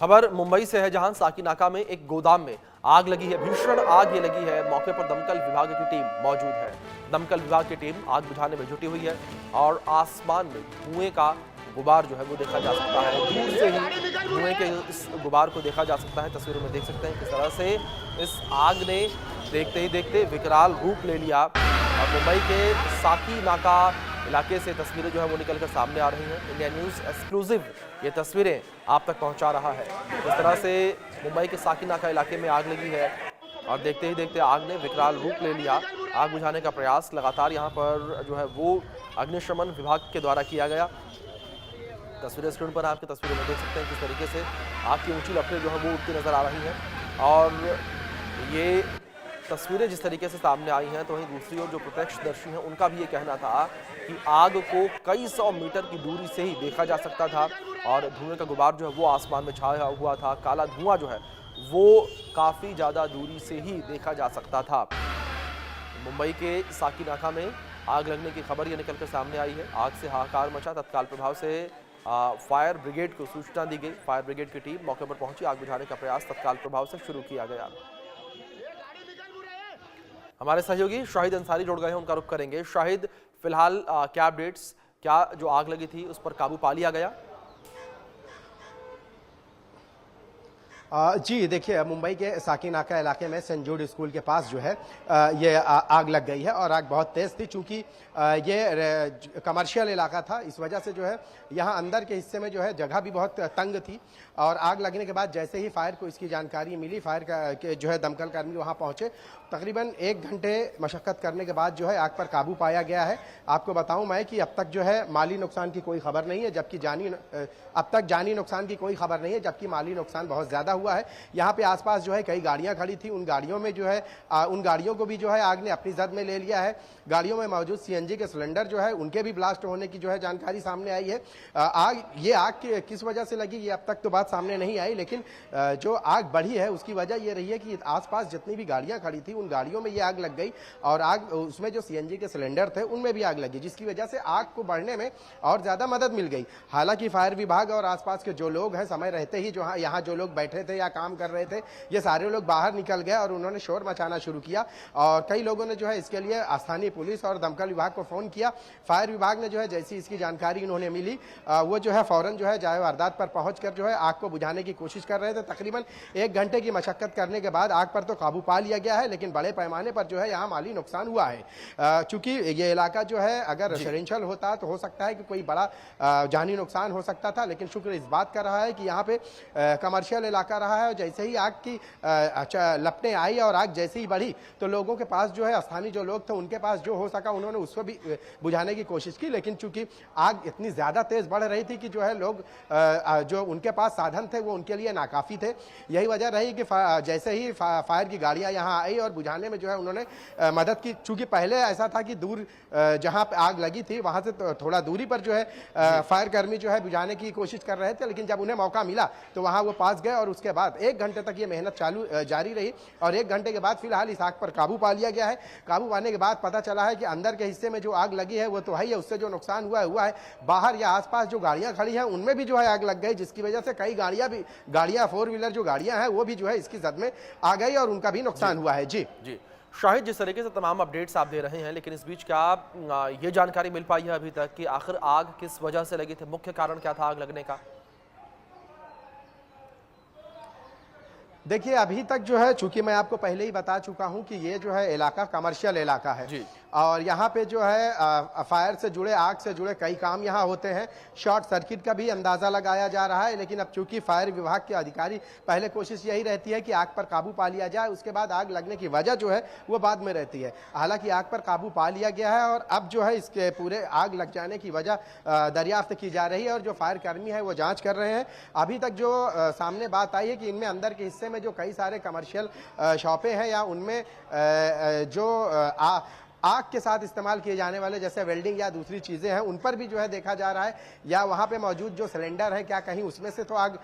खबर मुंबई से है, जहां साकीनाका में एक गोदाम में आग लगी है। भीषण आग ये लगी है। मौके पर दमकल विभाग की टीम मौजूद है। दमकल विभाग की टीम आग बुझाने में जुटी हुई है और आसमान में धुएं का गुबार जो है वो देखा जा सकता है। दूर से ही धुएं के इस गुबार को देखा जा सकता है। तस्वीरों में देख सकते हैं किस तरह से इस आग ने देखते ही देखते विकराल रूप ले लिया। और मुंबई के साकीनाका इलाके से तस्वीरें जो है वो निकलकर सामने आ रही हैं। इंडिया न्यूज़ एक्सक्लूसिव ये तस्वीरें आप तक पहुंचा रहा है। इस तरह से मुंबई के साकीनाका इलाके में आग लगी है और देखते ही देखते आग ने विकराल रूप ले लिया। आग बुझाने का प्रयास लगातार यहाँ पर जो है वो अग्निशमन विभाग के द्वारा किया गया। तस्वीरें स्क्रीन पर आपकी तस्वीरों में देख सकते हैं किस तरीके से आग की ऊंची लपटें जो है वो उठती नजर आ रही हैं। और ये तस्वीरें जिस तरीके से सामने आई हैं, तो वहीं दूसरी ओर जो प्रत्यक्षदर्शी हैं उनका भी ये कहना था कि आग को कई सौ मीटर की दूरी से ही देखा जा सकता था और धुएं का गुबार जो है वो आसमान में छाया हुआ था। काला धुआं जो है वो काफ़ी ज़्यादा दूरी से ही देखा जा सकता था। मुंबई के साकीनाका में आग लगने की खबर ये निकलकर सामने आई है। आग से हाहाकार मचा। तत्काल प्रभाव से फायर ब्रिगेड को सूचना दी गई। फायर ब्रिगेड की टीम मौके पर पहुंची। आग बुझाने का प्रयास तत्काल प्रभाव से शुरू किया गया। हमारे सहयोगी शाहिद अंसारी जुड़ गए हैं, उनका रुख करेंगे। शाहिद, फिलहाल क्या अपडेट्स, क्या जो आग लगी थी उस पर काबू पा लिया गया? जी देखिए, मुंबई के साकीनाका इलाके में सेंट जूड स्कूल के पास जो है ये आग लग गई है और आग बहुत तेज़ थी। चूंकि ये कमर्शियल इलाका था, इस वजह से जो है यहाँ अंदर के हिस्से में जो है जगह भी बहुत तंग थी। और आग लगने के बाद जैसे ही फायर को इसकी जानकारी मिली, फायर के जो है दमकल कर्मी वहाँ पहुँचे। तकरीबन 1 घंटे मशक्क़त करने के बाद जो है आग पर काबू पाया गया है। आपको बताऊँ मैं कि अब तक जो है माली नुकसान की कोई खबर नहीं है, जबकि अब तक जानी नुकसान की कोई खबर नहीं है, जबकि माली नुकसान बहुत ज़्यादा हुआ है। यहाँ पे आसपास जो है कई गाड़ियाँ खड़ी थी, उन गाड़ियों में जो है उन गाड़ियों को भी जो है आग ने अपनी जद में ले लिया है। गाड़ियों में मौजूद सीएनजी के सिलेंडर जो है उनके भी ब्लास्ट होने की जो है जानकारी सामने आई है। आग किस वजह से लगी ये अब तक तो बात सामने नहीं आई, लेकिन जो आग बढ़ी है उसकी वजह ये रही है कि आसपास जितनी भी गाड़ियाँ खड़ी थी उन गाड़ियों में ये आग लग गई और आग उसमें जो सीएनजी के सिलेंडर थे उनमें भी आग लगी, जिसकी वजह से आग को बढ़ने में और ज़्यादा मदद मिल गई। हालांकि फायर विभाग और आसपास के जो लोग हैं, समय रहते ही जो यहाँ जो लोग बैठे थे या काम कर रहे थे, ये सारे लोग बाहर निकल गए और उन्होंने शोर मचाना शुरू किया। और कई लोगों ने जो है इसके लिए स्थानीय पुलिस और दमकल विभाग को फ़ोन किया। फायर विभाग ने जो है जैसी इसकी जानकारी उन्होंने मिली, वो जो है फ़ौरन जो है जाए वारदात पर पहुंचकर जो है आग को बुझाने की कोशिश कर रहे थे। तकरीबन 1 घंटे की मशक्कत करने के बाद आग पर तो काबू पा लिया गया है, लेकिन बड़े पैमाने पर जो है यहाँ माली नुकसान हुआ है। चूंकि ये इलाका जो है अगर रेजिडेंशियल होता तो हो सकता है कि कोई बड़ा जानी नुकसान हो सकता था, लेकिन शुक्र इस बात का रहा है कि यहाँ पे कमर्शियल इलाका रहा है। और जैसे ही आग की लपटें आई और आग जैसे ही बढ़ी तो लोगों के पास जो है, स्थानीय जो लोग थे उनके पास जो हो सका उन्होंने उसको भी बुझाने की कोशिश की, लेकिन चूंकि आग इतनी ज़्यादा तेज़ बढ़ रही थी कि जो है लोग जो उनके पास साधन थे वो उनके लिए नाकाफ़ी थे। यही वजह रही कि जैसे ही फायर की गाड़ियाँ यहाँ आई और बुझाने में जो है उन्होंने मदद की। चूंकि पहले ऐसा था कि दूर जहाँ पे आग लगी थी वहाँ से थोड़ा दूरी पर जो है फायर कर्मी जो है बुझाने की कोशिश कर रहे थे, लेकिन जब उन्हें मौका मिला तो वहाँ वो पास गए और उसके बाद 1 घंटे तक ये मेहनत जारी रही और 1 घंटे के बाद फिलहाल इस आग पर काबू पा लिया गया है। काबू पाने के बाद पता चला है कि अंदर के हिस्से में जो आग लगी है वो तो है, उससे जो नुकसान हुआ है बाहर या आसपास जो गाड़ियां खड़ी हैं उनमें भी जो है आग लग गई, जिसकी वजह से कई गाड़ियां 4 व्हीलर जो गाड़ियां हैं वो भी जो है इसकी जद में आ गई और उनका भी नुकसान हुआ है। जी जी शाहिद, जिस तरीके से तमाम अपडेट्स आप दे रहे हैं, लेकिन इस बीच क्या ये जानकारी मिल पाई है अभी तक कि आखिर आग किस वजह से लगी थी? मुख्य कारण क्या था आग लगने का? देखिए, अभी तक जो है, चूंकि मैं आपको पहले ही बता चुका हूं कि ये जो है इलाका कमर्शियल इलाका है जी। और यहाँ पे जो है फायर से जुड़े, आग से जुड़े कई काम यहाँ होते हैं। शॉर्ट सर्किट का भी अंदाज़ा लगाया जा रहा है, लेकिन अब चूंकि फायर विभाग के अधिकारी, पहले कोशिश यही रहती है कि आग पर काबू पा लिया जाए, उसके बाद आग लगने की वजह जो है वो बाद में रहती है। हालांकि आग पर काबू पा लिया गया है और अब जो है इसके पूरे आग लग जाने की वजह दरियाफ्त की जा रही है और जो फायर कर्मी है वो जाँच कर रहे हैं। अभी तक जो सामने बात आई है कि इनमें अंदर के हिस्से में जो कई सारे कमर्शियल शॉपें हैं या उनमें जो आग के साथ इस्तेमाल किए जाने वाले जैसे वेल्डिंग या दूसरी चीज़ें हैं उन पर भी जो है देखा जा रहा है, या वहाँ पे मौजूद जो सिलेंडर है क्या कहीं उसमें से तो आग